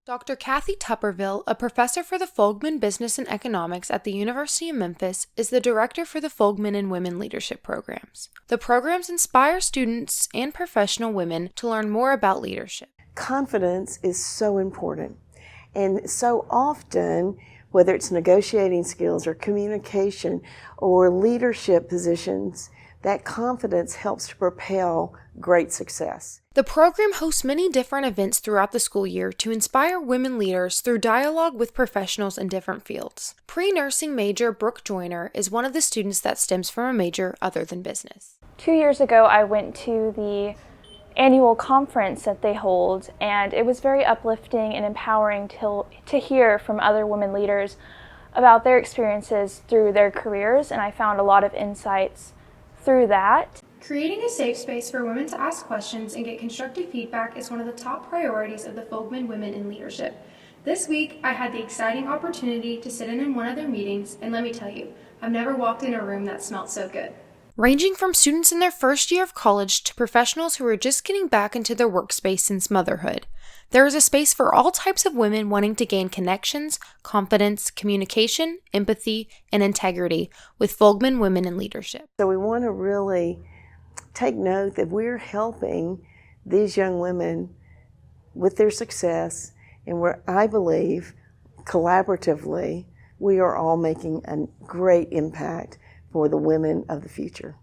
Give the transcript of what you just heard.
Dr. Kathy Tuberville, a professor for the Fogelman Business and Economics at the University of Memphis, is the director for the Fogelman Women leadership programs. The programs inspire students and professional women to learn more about leadership. Confidence is so important, and so often, whether it's negotiating skills or communication or leadership positions, that confidence helps to propel great success. The program hosts many different events throughout the school year to inspire women leaders through dialogue with professionals in different fields. Pre-nursing major Brooke Joyner is one of the students that stems from a major other than business. 2 years ago, I went to the annual conference that they hold, and it was very uplifting and empowering to hear from other women leaders about their experiences through their careers, and I found a lot of insights through that. Creating a safe space for women to ask questions and get constructive feedback is one of the top priorities of the Fogelman Women in Leadership. This week, I had the exciting opportunity to sit in one of their meetings, and let me tell you, I've never walked in a room that smelled so good. Ranging from students in their first year of college to professionals who are just getting back into their workspace since motherhood, there is a space for all types of women wanting to gain connections, confidence, communication, empathy, and integrity with Fogelman Women in Leadership. So we want to really take note that we're helping these young women with their success, and where I believe collaboratively we are all making a great impact for the women of the future.